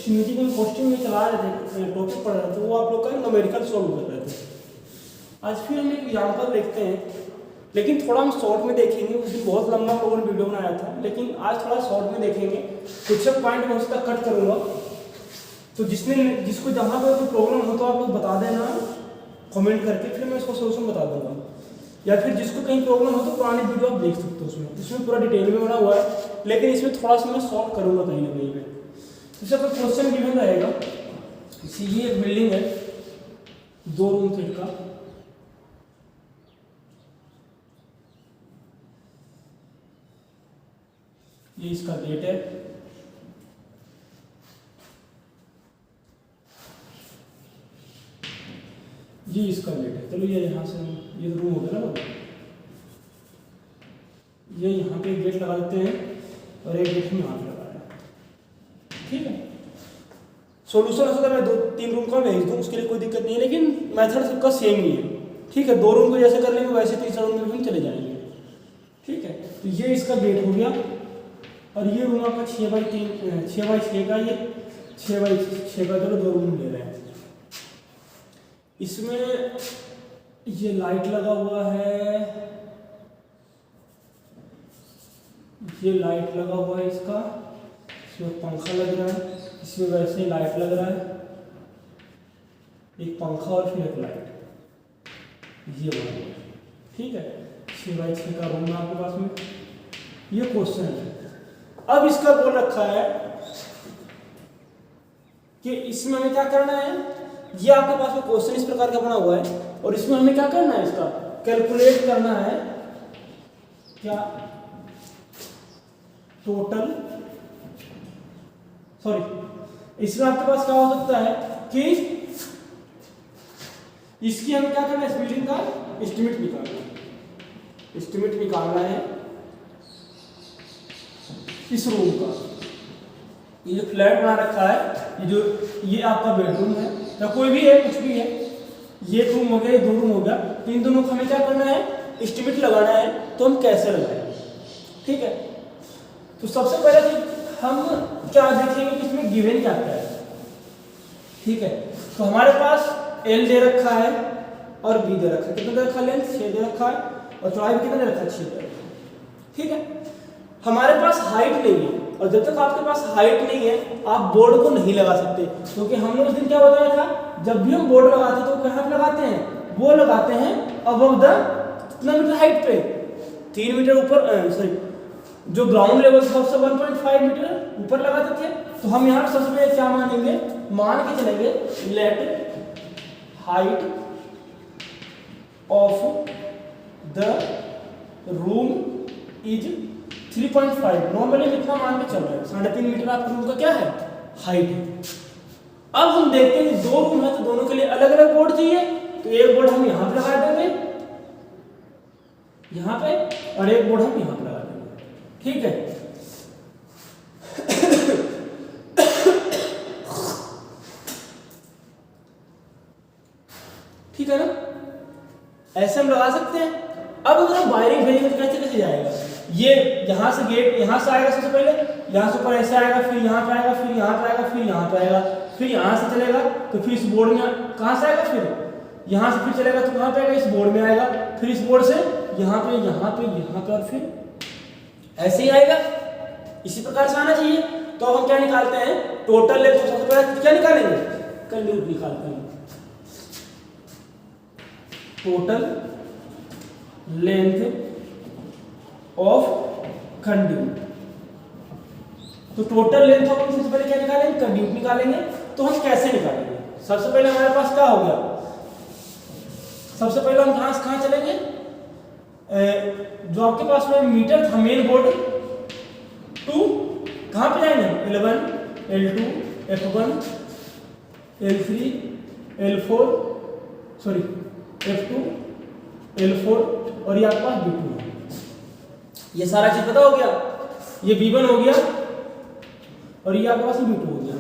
Meeting में posting में चला रहे थे, टॉपिक पढ़ रहे थे, वो आप लोग का न्यूमेरिकल सॉल्व कर रहे थे। आज फिर हम एक एग्जाम्पल देखते हैं, लेकिन थोड़ा हम शॉर्ट में देखेंगे। उस दिन बहुत लंबा लोगों ने वीडियो बनाया था, लेकिन आज थोड़ा शॉर्ट में देखेंगे। कुछ एक पॉइंट मैं उसका कट करूँगा, तो जिसको जहाँ पर कोई प्रॉब्लम हो तो आप लोग बता देना कमेंट करके, फिर मैं उसका सोल्यूशन बता दूंगा। या फिर जिसको कहीं प्रॉब्लम हो तो पुरानी वीडियो आप देख सकते हो, उसमें पूरा डिटेल में बना हुआ है, लेकिन इसमें थोड़ा सा मैं शॉर्ट करूँगा कहीं ना कहीं पे। इससे कोई क्वेश्चन गिवन रहेगा, ये एक बिल्डिंग है 2 रूम सेट का, ये इसका गेट है, ये इसका गेट है। चलो ये यहाँ से ये रूम हो गया ना, ये यहाँ पे गेट लगा देते हैं और एक गेट हम यहाँ पे लगा रहे हैं, ठीक है। सॉल्यूशन हो सकता है मैं 2-3 रूम का भेज दूँ, उसके लिए कोई दिक्कत नहीं है, लेकिन मेथड सबका सेम ही है, ठीक है। 2 रूम को जैसे कर लेंगे वैसे तीसरा रूम में भी हम चले जाएंगे, ठीक है। तो ये इसका गेट हो गया, और ये रूम आपका 6x6 का, ये 6x6 का, चलो 2 रूम ले रहे हैं। इसमें ये लाइट लगा हुआ है, ये लाइट लगा हुआ है इसका, इसमें पंखा लग रहा है, इसमें वैसे ही लाइट लग रहा है, एक पंखा और फिर एक लाइट, ये बना हुआ है, ठीक है। 6x6 का रूम है आपके पास में। ये क्वेश्चन है, अब इसका गोल रखा है कि इसमें हमें क्या करना है। ये आपके पास में क्वेश्चन इस प्रकार का बना हुआ है, और इसमें हमें क्या करना है, इसका कैलकुलेट करना है क्या टोटल, सॉरी, इसमें आपके पास क्या हो सकता है कि इसकी हमें क्या करना है, इस बिल्डिंग का एस्टिमेट निकालना है, एस्टिमेट निकालना है इस रूम का। ये जो फ्लैट बना रखा है, ये आपका बेडरूम है या कोई भी है, कुछ भी है, ये रूम हो गया, ये 2 रूम हो गया, तो इन दोनों को हमें क्या करना है, एस्टिमेट लगाना है। तो हम कैसे लगाएंगे, ठीक है। तो सबसे पहले हम क्या देखेंगे कि इसमें गिवन क्या क्या है, ठीक है। तो हमारे पास एल दे रखा है और बी दे रखा है, कितना दे रखा है, लेंथ 6 दे रखा है, और चौड़ाई भी कितना दे रखा है, 6 दे रखा है, ठीक है। हमारे पास हाइट नहीं है, और जब तक आपके पास हाइट नहीं है आप बोर्ड को नहीं लगा सकते, क्योंकि हमने उस दिन क्या बताया था, जब भी हम बोर्ड लगाते हैं तो कहाँ पे लगाते हैं, वो लगाते हैं अबव द कितना मीटर हाइट पे, 3 मीटर ऊपर, सॉरी, जो ग्राउंड लेवल से 1.5 मीटर ऊपर लगाते थे। तो हम यहाँ सबसे पहले क्या मानेंगे, मान के चलेंगे let height of the room is 3.5, normally कितना मान के चल रहे हैं, 3.5 मीटर आपके रूम का क्या है, हाइट है। अब हम देखते हैं कि 2 रूम है तो दोनों के लिए अलग अलग बोर्ड चाहिए, तो एक बोर्ड हम यहाँ पे लगा देंगे, यहाँ पे, और एक बोर्ड हम यहाँ पे लगा देंगे, ठीक है। ठीक है ना, ऐसे हम लगा सकते हैं। अब अगर हम वायरिंग भेजेंगे तो कैसे कैसे जाएगा, ये यहाँ से गेट यहाँ से आएगा, सबसे पहले यहाँ से ऊपर ऐसे आएगा, फिर यहाँ पे आएगा, फिर यहाँ पे आएगा, फिर यहाँ पे आएगा, फिर यहाँ से चलेगा तो फिर इस बोर्ड में कहाँ से आएगा, फिर यहाँ से फिर चलेगा तो कहाँ पे आएगा, इस बोर्ड में आएगा, फिर इस बोर्ड से यहाँ पे यहाँ पे यहाँ पे, और फिर ऐसे ही आएगा। इसी प्रकार से आना चाहिए। तो अब हम क्या निकालते हैं, टोटल लेंथ। सबसे पहले क्या निकालेंगे, कंड्यूट निकालते हैं, टोटल लेंथ ऑफ कंड्यूट। तो टोटल लेंथ ऑफ सबसे पहले क्या निकालेंगे, कंड्यूट निकालेंगे। तो हम कैसे निकालेंगे, सबसे पहले हमारे पास क्या हो गया, सबसे पहले हम कहां से कहां चलेंगे, जो आपके पास में मीटर था मेन बोर्ड टू, कहां पे जाएंगे, L1 L2 F1 L3 L4 sorry F2 L4 और ये आपका B2 है। ये सारा चीज पता हो गया, ये B1 हो गया और ये आपके पास B2 हो गया।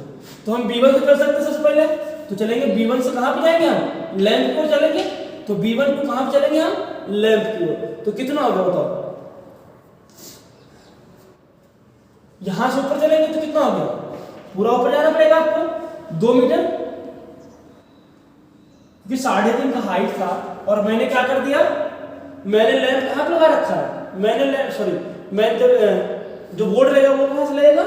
तो हम B1 से कर सकते हैं सबसे पहले, तो चलेंगे B1 से कहां पे जाएंगे हम, लेंथ को चलेंगे, तो B1 को कहां पे चलेंगे हम, लेंथ की ओर। तो कितना हो गया बताओ, यहां से ऊपर चलेंगे तो कितना हो गया पूरा ऊपर जाना पड़ेगा आपको 2 मीटर, क्योंकि 3.5 का हाइट था। और मैंने क्या कर दिया, मैंने लैंप कहाँ पे लगा रखा है, मैं जो बोर्ड रहेगा वो कहाँ से लगेगा,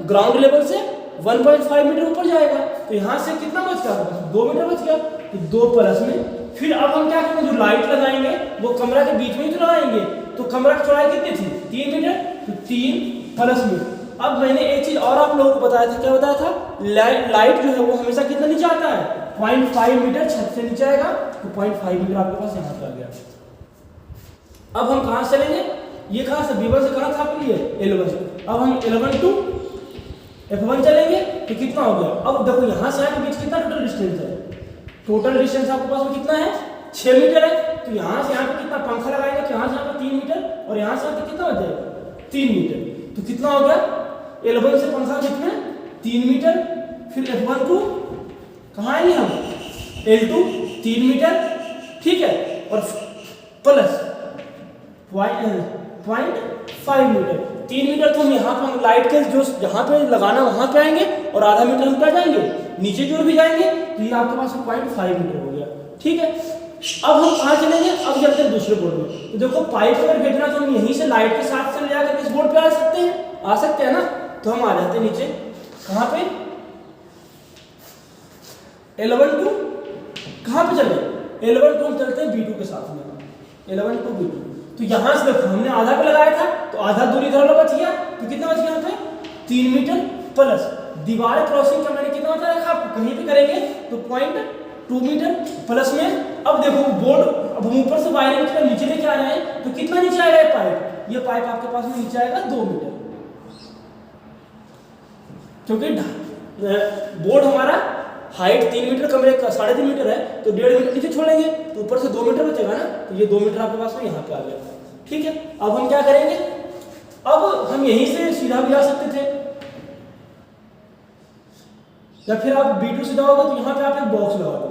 ग्राउंड लेवल से 1.5 मीटर ऊपर जाएगा। तो यहाँ से कितना बच गया, 2 मीटर बच गया। तो 2 प्लस में फिर अब हम क्या करेंगे, जो लाइट लगाएंगे वो कमरा के बीच में ही तो लगाएंगे। तो कमरा की चौड़ाई कितनी थी, 3 मीटर, तो 3 प्लस में। अब मैंने एक चीज और आप लोगों को बताया था, क्या बताया था, लाइट जो है वो हमेशा कितना नीचे आता है, 0.5 मीटर छत से नीचे आएगा। तो 0.5 मीटर आपके पास यहाँ पे आ गया। अब हम कहाँ से चलेंगे, ये कहाँ से, B1 से कहाँ था आपके लिए, L1। अब हम L1 to F1 चलेंगे तो कितना हो गया। अब देखो यहाँ से यहाँ के बीच कितना टोटल डिस्टेंस है, टोटल डिस्टेंस आपके पास में कितना है, 6 मीटर है। तो यहाँ से यहाँ पे कितना पंखा लगाएंगे, तो यहाँ से यहाँ पे 3 मीटर और यहाँ से यहाँ पे कितना हो जाएगा, 3 मीटर। तो कितना हो गया, L1 से पंखा कितने, 3 मीटर। फिर F1 को कहाँ आएंगे हम, L2 3 मीटर, ठीक है, और प्लस 0.5 मीटर, 3 मीटर। तो हम यहाँ पर लाइट के जो जहाँ पे लगाना वहाँ पे आएंगे और आधा मीटर हम क्या जाएंगे, नीचे की ओर भी जाएंगे। तो ये आपके पास 0.5 मीटर हो गया, ठीक है। अब हम कहाँ चलेंगे, अब चलते हैं दूसरे बोर्ड में। तो देखो पाइप अगर भेजना तो हम यहीं से लाइट के साथ से ले जाकर इस बोर्ड पे आ सकते हैं ना। तो हम आ जाते हैं नीचे, कहाँ पे, L1 to कहाँ पे चले, L1 to हम चलते हैं B2 के साथ में, L1 to B2। तो यहाँ से देखो हमने आधा पे लगाया था, तो आधा दूरी इधर वाला बच गया। तो कितना बच गया यहाँ पे, 3 मीटर प्लस दीवार क्रॉसिंग का मैंने कितना होता है रखा, कहीं भी करेंगे तो 0.2 मीटर प्लस में। अब देखो बोर्ड, अब हम ऊपर से वायरिंग की नीचे लेके आ रहे हैं, तो कितना नीचे आएगा ये पाइप आपके पास में नीचे आएगा 2 मीटर, क्योंकि बोर्ड हमारा हाइट 3 मीटर, कमरे का 3.5 मीटर है, तो 1.5 मीटर नीचे छोड़ेंगे तो ऊपर से 2 मीटर बचेगा ना। तो ये 2 मीटर आपके पास में यहाँ पे आ गया, ठीक है। अब हम क्या करेंगे, अब हम यहीं से सीधा भी जा सकते थे, या फिर आप B2 से जाओगे तो यहाँ पे आप एक बॉक्स लगा दो,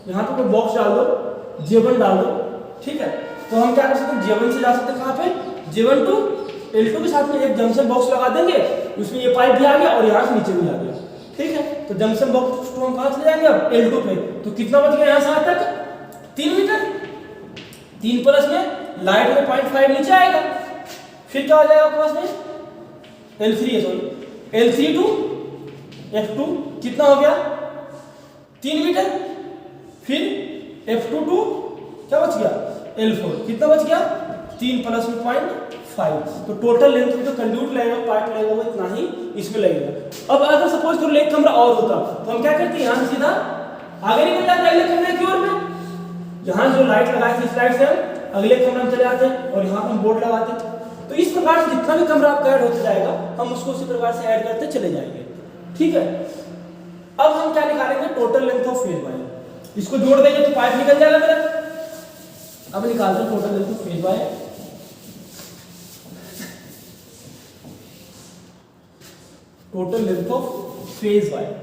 यहाँ पे कोई बॉक्स डाल दो, J1 डाल दो, ठीक है। तो हम क्या कर सकते हैं, J1 से जा सकते हैं कहाँ पे, J1 to L2 के साथ में एक जंक्शन बॉक्स लगा देंगे, उसमें ये पाइप भी आ गया और यहाँ से नीचे भी आ गया, ठीक है। तो जंक्शन बॉक्स को हम कहाँ चले जाएंगे, अब L2 पे। तो कितना बच गया यहाँ से यहाँ तक, 3 मीटर, 3 प्लस में लाइट में 0.5 नीचे आएगा। फिर क्या हो जाएगा आपके पास में, L3 to F2 कितना हो गया, 3 मीटर। फिर F2 to क्या बच गया, L4 कितना बच गया, 3 प्लस में 0.5। तो टोटल लेंथ में जो कंड्यूट लगेगा, पाइप लगेगा, वो इतना ही इसमें लगेगा। अब अगर सपोज करो एक कमरा और होता तो हम क्या करते, यहाँ से सीधा आगे निकल जाते अगले कमरे की ओर में। यहाँ जो लाइट लगाई थी इस लाइट से हम अगले कमरे में चले जाते और यहाँ पर हम बोर्ड लगाते। तो इस प्रकार से जितना भी कमरा आपका ऐड होता जाएगा, हम उसको उसी प्रकार से ऐड करते चले जाएंगे, ठीक है। अब हम क्या निकालेंगे, total length of phase wire. इसको जोड़ देंगे तो पाइप निकल जाएगा मेरा। अब निकालते हैं total length of phase wire. Total length of phase wire,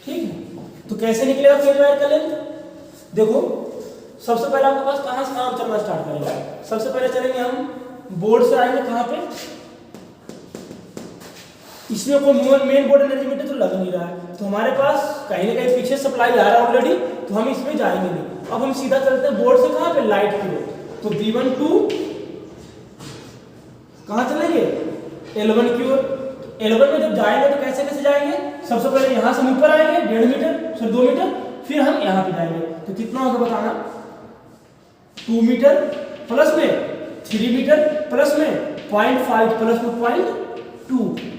ठीक है। तो कैसे निकलेगा फेज वायर का लेंथ, देखो सबसे पहले आपके पास कहां से काम चलना स्टार्ट करेगा। सबसे पहले चलेंगे हम बोर्ड से, आएंगे कहां पे, इसमें कोई मेन बोर्ड एनर्जी मीटर तो लग नहीं रहा है, तो हमारे पास कहीं ना कहीं पीछे सप्लाई आ रहा है ऑलरेडी, तो हम इसमें जाएंगे नहीं। अब हम सीधा चलते हैं बोर्ड से कहां पे, लाइट की ओर। तो B1 to कहां चलेंगे, L1 की ओर। L1 में जब जाएंगे तो कैसे कैसे जाएंगे, सबसे पहले यहां से ऊपर आएंगे 1.5 मीटर, फिर 2 मीटर, फिर हम यहां पे जाएंगे। तो कितना होगा बताना, 2 मीटर प्लस में 3 मीटर प्लस में 0.5 प्लस में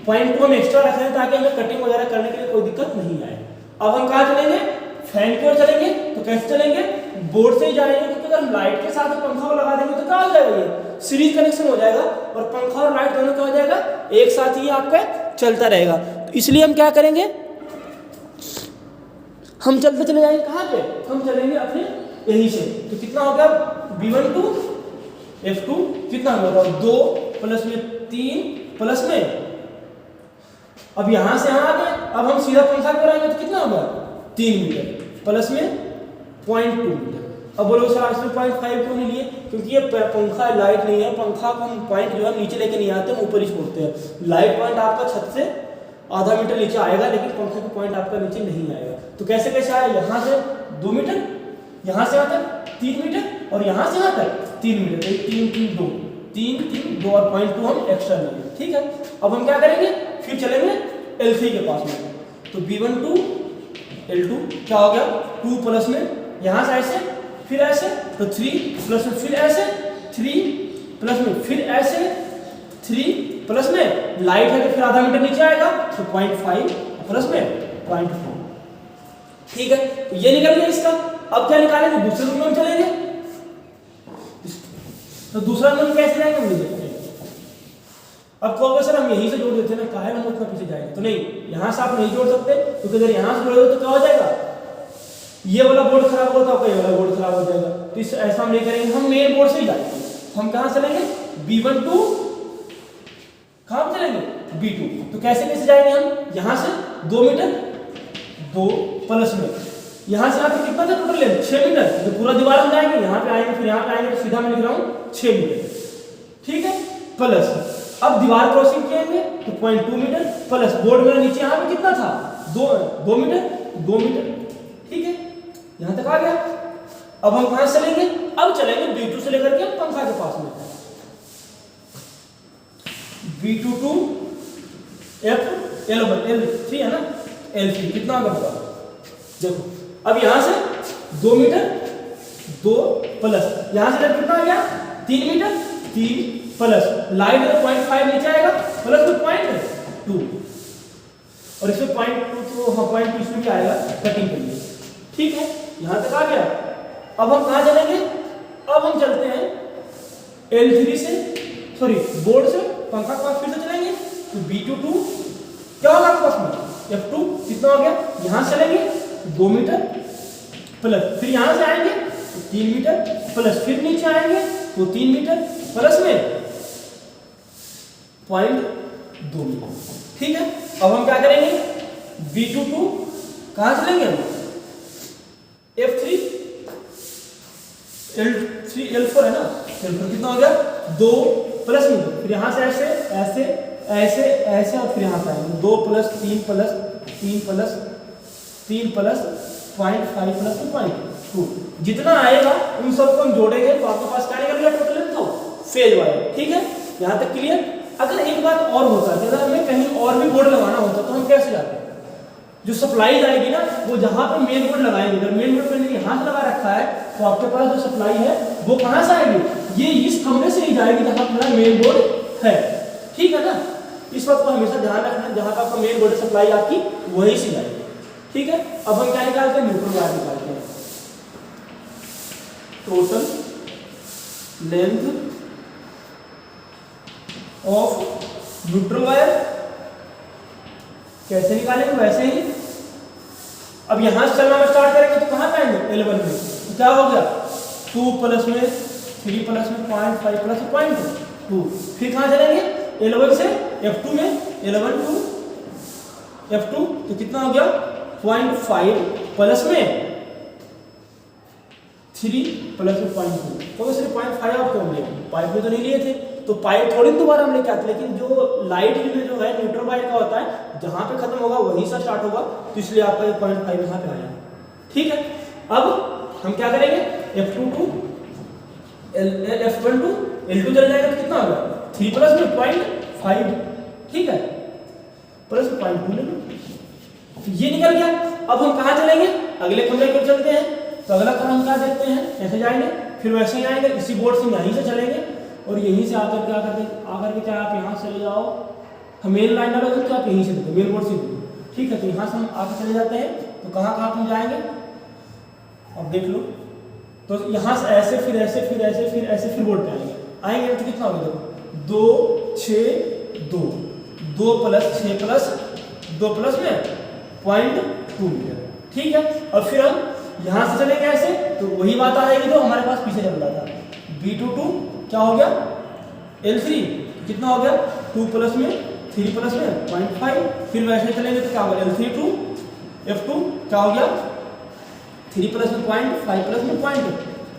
0.2 हम एक्स्ट्रा रख रहे हैं ताकि हमें कटिंग वगैरह करने के लिए कोई दिक्कत नहीं आए। अब हम कहाँ चलेंगे, फैन की ओर चलेंगे। तो कैसे चलेंगे, बोर्ड से ही जाएंगे, क्योंकि अगर हम लाइट के साथ पंखा को लगा देंगे तो क्या हो जाएगा, ये सीरीज कनेक्शन हो जाएगा और पंखा और लाइट दोनों क्या हो जाएगा, एक साथ ही आपका चलता रहेगा। तो इसलिए हम क्या करेंगे, हम चलते चले जाएंगे कहाँ पे, हम चलेंगे अपने यहीं से। तो कितना हो गया, B1 to F2 कितना होगा, 2 प्लस में 3 प्लस में, अब यहां से यहां आ गए। अब हम सीधा पंखा पे आएंगे तो कितना होगा, 3 मीटर प्लस में 0.2 मीटर। अब बोलो सर इसमें 0.5 क्यों नहीं लिए, क्योंकि ये पंखा लाइट नहीं है, पंखा को हम पॉइंट जो है नीचे लेके नहीं आते, हम ऊपर ही छोड़ते हैं। लाइट पॉइंट आपका छत से आधा मीटर नीचे आएगा, लेकिन पंखे का पॉइंट आपका नीचे नहीं आएगा। तो कैसे कैसे आया, यहाँ से 2 मीटर, यहाँ से यहाँ तक 3 मीटर और यहाँ से यहाँ तक 3 मीटर, तो 3 3 2 3 3 2 और पॉइंट 2 हम एक्स्ट्रा लेंगे। ठीक है, अब हम क्या करेंगे, फिर चलेंगे L3 के पास में। तो B1 2 L2 क्या हो गया, 2 प्लस में यहाँ से ऐसे फिर ऐसे, तो 3 प्लस में फिर ऐसे 3 प्लस में फिर ऐसे 3 प्लस में लाइट है तो फिर आधा मीटर नीचे आएगा, तो 0.5 प्लस में 0.4। ठीक है, तो ये निकल गया इसका। अब क्या निकालेंगे, दूसरे रूम में चलेंगे। तो दूसरा रूम कैसे जाएंगे, हम देखते हैं। अब कहोगे सर हम यहीं से जोड़ देते हैं ना, काहे हम उतना पीछे जाएंगे, तो नहीं, यहां से आप नहीं जोड़ सकते, क्योंकि अगर यहां से जोड़ोगे तो क्या हो जाएगा, ये वाला बोर्ड खराब होता है, ये वाला बोर्ड खराब हो जाएगा। तो इस ऐसा हम नहीं करेंगे, हम मेन बोर्ड से ही जाएंगे। तो हम कहां चलेंगे, B1 2 कहां चलेंगे, B2। तो कैसे कैसे जाएंगे हम, यहां से 2 मीटर 2 प्लस में यहां से यहाँ पे कितना था टोटल लेंथ, 6 मीटर। तो पूरा दीवार हम जाएंगे, यहाँ पे आएंगे, फिर यहाँ पे आएंगे, तो सीधा मैं लिख रहा हूँ 6 मीटर। ठीक है, प्लस अब दीवार क्रॉसिंग किएंगे तो 0.2 मीटर प्लस बोर्ड मेरा नीचे यहाँ पे कितना था, 2 मीटर 2 मीटर। ठीक है, यहाँ तक आ गया। अब हम कहां चलेंगे, अब चलेंगे B2 से लेकर के पंखा के पास में। B2 to F11 L3 है ना, L3 कितना होगा बताओ। देखो अब यहां से 2 मीटर 2 प्लस यहां से कितना आ गया, 3 मीटर 3 प्लस लाइट में 0.5 नीचे आएगा प्लस में 0.2 और इसमें 0.2 तो हाँ 0.2 इसमें भी आएगा कटिंग के लिए। ठीक है, यहां तक आ गया। अब हम कहां चलेंगे, अब हम चलते हैं L3 से, सॉरी बोर्ड से पंखा के पास फिर से चलेंगे। तो B2 2 क्या होगा आपके पास में, F2 कितना हो गया, यहां चलेंगे 2 मीटर प्लस फिर यहां से आएंगे तो 3 मीटर प्लस फिर नीचे आएंगे तो 3 मीटर प्लस में 0.2 मीटर। ठीक है, अब हम क्या करेंगे, B2 2 कहां चलेंगे हम, F3 L3 L4 है ना, L4 कितना हो गया 2 प्लस में 2 फिर यहां से ऐसे ऐसे ऐसे ऐसे और फिर यहां पे आएंगे 2 plus 3 plus 3 plus 3 plus 0.5 plus 0.2 जितना आएगा उन सबको हम जोड़ेंगे तो आपके पास क्या निकल गया टोटल लेंथ, तो फेज वायर। ठीक है, यहां तक क्लियर। अगर एक बात और होता है, अगर हमें कहीं और भी बोर्ड लगाना होता तो हम कैसे जाते हैं, जो सप्लाई जाएगी ना वो जहां पे मेन बोर्ड लगाएंगे, अगर मेन बोर्ड मैंने यहां से लगा रखा है तो आपके पास जो सप्लाई है वो कहां से आएगी, ये इस कमरे से ही जाएगी जहां मेरा मेन बोर्ड है। ठीक है ना, इस बात को हमेशा ध्यान रखना, जहां का आपका मेन बोर्ड सप्लाई आपकी वहीं से जाएगी। ठीक है, अब हम क्या निकालते हैं, न्यूट्रल वायर निकालते हैं। Total length of neutral wire कैसे निकालेंगे, वैसे ही अब यहां से चलना में स्टार्ट करेंगे तो कहां पे आएंगे, L1 में। तो क्या हो गया 2 प्लस में 3 प्लस में 0.5 प्लस 0.2 फिर कहां चलेंगे L1 से F2 में, L1 to F2 तो कितना हो गया 0.5 प्लस में 3 प्लस में 0.2 तो सिर्फ 0.5 आप कौन लिए, पाइप में तो नहीं लिए थे, तो पाइप थोड़ी दोबारा हम लेके आते, लेकिन जो लाइट में जो है न्यूट्रल वायर का होता है जहां पे खत्म होगा वहीं से स्टार्ट होगा, तो इसलिए आपका 0.5 यहाँ पे आया। ठीक है, अब हम क्या करेंगे, F2 to F1 to L2 चल जाएगा तो कितना होगा 3 प्लस में 0.5। ठीक है, प्लस 0.2 ले लो, ये निकल गया। अब हम कहाँ चलेंगे, अगले कमरे की ओर चलते हैं। तो अगला कमरा हम क्या देखते हैं, ऐसे जाएंगे फिर वैसे ही आएंगे, इसी बोर्ड से यहीं से चलेंगे और यहीं से आकर के चाहे आप यहाँ चले जाओ, हम मेन लाइन डालोगे तो आप यहीं से देखो मेन बोर्ड से। ठीक है, तो यहाँ से हम आगे चले जाते हैं। तो कहाँ कहाँ हम जाएंगे अब देख लो, तो यहाँ से ऐसे फिर ऐसे फिर ऐसे फिर ऐसे फिर बोर्ड पे आएंगे तो कितना होगा, देखो 2 6 2 2 प्लस 6 प्लस 2 प्लस में 0.2 मीटर। ठीक है, और फिर हम यहाँ से चलेंगे ऐसे तो वही बात आ जाएगी जो हमारे पास पीछे चल रहा था। B2 2 क्या हो गया L3 कितना हो गया 2 प्लस में 3 प्लस में 0.5 फिर वैसे चलेंगे तो क्या होगा L3 to F2 क्या हो गया 3 प्लस में 0.5 प्लस में 0.2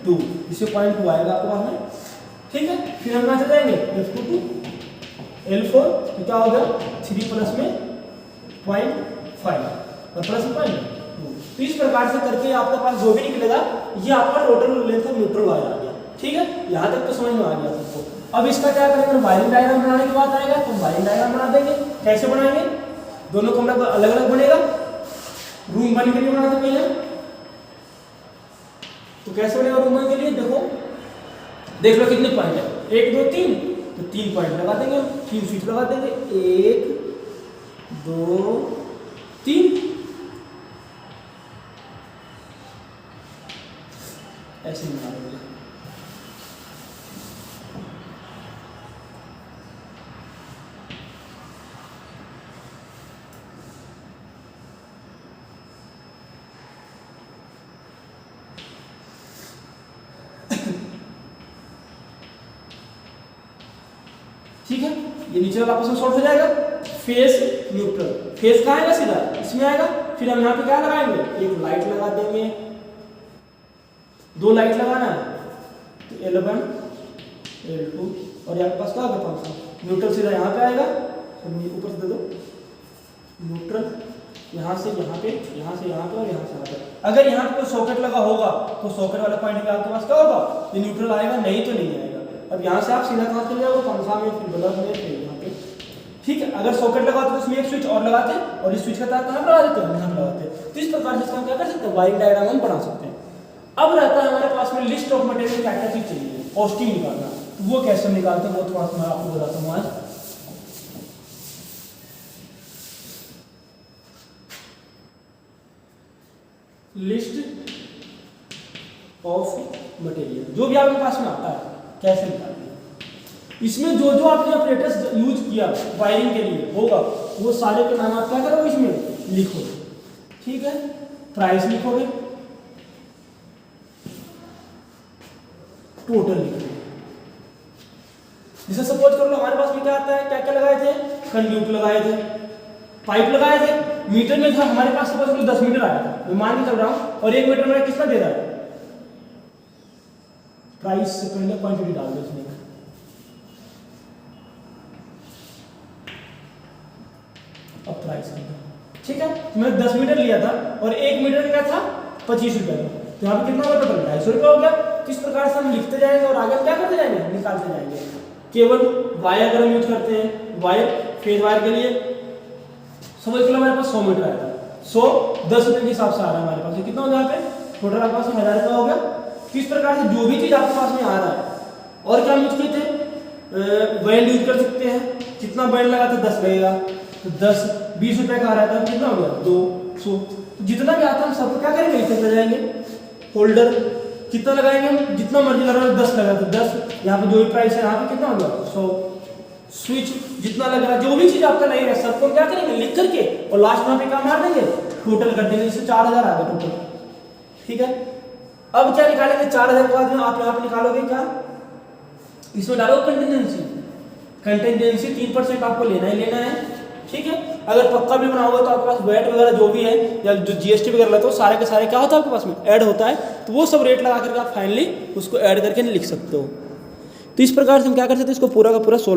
2, इससे 0.2 आएगा आपके पास में। ठीक है, फिर हम कहाँ से जाएंगे F2 टू L4, तो क्या होगा 3 प्लस में 0.5 और प्लस में 0.2। तो इस प्रकार से करके आपके पास जो भी निकलेगा ये आपका total length of neutral wire आ गया। ठीक है, यहाँ तक तो समझ में आ गया सबको। अब इसका क्या करेंगे, वायरिंग डायग्राम बनाने की बात आएगा तो वायरिंग डायग्राम बना देंगे। कैसे बनाएंगे, दोनों कमरा अलग अलग बनेगा, रूम वन के लिए बनाते पहले। तो कैसे बनेगा रूम वन के लिए, देखो देख लो कितने पॉइंट है, 1 2 3, तो 3 पॉइंट लगा देंगे, 3 स्विच लगा देंगे, 1 2 3, ऐसे बना देंगे। ठीक है, ये नीचे वाला आपस में शॉर्ट हो जाएगा। फेस न्यूट्रल, फेस कहाँ आएगा, सीधा इसमें आएगा। फिर हम यहाँ पे क्या लगाएंगे, एक लाइट लगा देंगे, 2 लाइट लगाना है, तो L1 L2 और यहाँ के पास क्या होगा पंखा। न्यूट्रल सीधा यहाँ पे आएगा, ऊपर से दे दो न्यूट्रल, यहाँ से यहाँ पे, यहाँ से यहाँ पे और यहाँ से यहाँ पे। अगर यहाँ पे कोई सॉकेट लगा होगा तो सॉकेट वाले पॉइंट पे आपके पास क्या होगा, ये न्यूट्रल आएगा, नहीं तो नहीं आएगा। अब यहाँ से आप सीधा कहाँ चले जाओगे, पंखा में, फिर बल्ब में, फिर यहाँ पे। ठीक है, अगर सॉकेट लगाते तो उसमें एक स्विच और लगाते और इस स्विच का तार कहाँ लगा देते हैं, यहाँ लगाते। तो इस प्रकार से हम क्या कर सकते हैं, वायरिंग डायग्राम हम बना सकते हैं। अब रहता है हमारे पास में लिस्ट ऑफ मटेरियल, क्या क्या चीज चाहिए, कॉस्टिंग निकालना। वो कैसे निकालते हैं वो थोड़ा सा मैं आपको बताता हूँ आज। लिस्ट ऑफ मटेरियल जो भी आपके पास में आता है कैसे निकालते हैं, इसमें जो जो आपने ऑपरेटर्स यूज किया वायरिंग के लिए होगा वो सारे के नाम आप क्या करोगे, इसमें लिखोगे। ठीक है, प्राइस लिखोगे, टोटल लिखोगे। जैसे सपोज कर लो हमारे पास में क्या आता है, क्या क्या लगाए थे, कंड्यूट लगाए थे, पाइप लगाए थे। मीटर में था हमारे पास सपोज करो 10 मीटर आया था, मैं मान के चल रहा हूं, और 1 मीटर में कितना दे रहा है, प्राइस से पहले क्वांटिटी डाल दो इसमें। अब प्राइस कर दो। ठीक है, तो मैंने 10 मीटर लिया था और 1 मीटर का क्या था 25 रुपए का, तो यहाँ पे कितना होगा टोटल 250 रुपये हो गया। तो इस प्रकार से हम लिखते जाएंगे और आगे क्या करते जाएंगे, निकालते जाएंगे। केवल वायर अगर हम यूज करते हैं, वायर फेज वायर के लिए समझ लो हमारे पास 100 मीटर आया था, 100 10 रुपए के हिसाब से आ रहा है हमारे पास, कितना हो गया यहाँ पे टोटल आपके पास 1000 रुपया हो गया। किस प्रकार से जो भी चीज आपके पास में आ रहा है, और क्या यूज किए थे, बैंड यूज कर सकते हैं। कितना बैंड लगा था 10 लगेगा, तो 10 20 रुपए का आ रहा था, कितना हो गया 200। तो जितना भी आता है हम सबको क्या करेंगे, लिखते जाएंगे। होल्डर कितना लगाएंगे हम, जितना मर्जी लगा रहा है 10 लगा तो 10, यहाँ पे जो भी प्राइस है यहाँ पे कितना होगा 100। स्विच जितना लग रहा है, जो भी चीज आपका लगेगा सबको क्या करेंगे लिख करके, और लास्ट में पे क्या मार देंगे, टोटल कर देंगे। इससे 4000 आ गया टोटल। ठीक है, अब क्या निकालेंगे, 4000 के बाद में आप यहाँ पे निकालोगे क्या, इसमें डालोगे कंटिजेंसी। कंटिजेंसी 3% आपको लेना ही लेना है। ठीक है, अगर पक्का भी बनाओगे तो आपके पास वेट वगैरह जो भी है या जो जीएसटी वगैरह लगता है सारे के सारे क्या होता है आपके पास में ऐड होता है, तो वो सब रेट लगा करके आप फाइनली उसको ऐड करके लिख सकते हो। तो इस प्रकार से हम क्या कर सकते हैं, इसको पूरा का पूरा सोल्व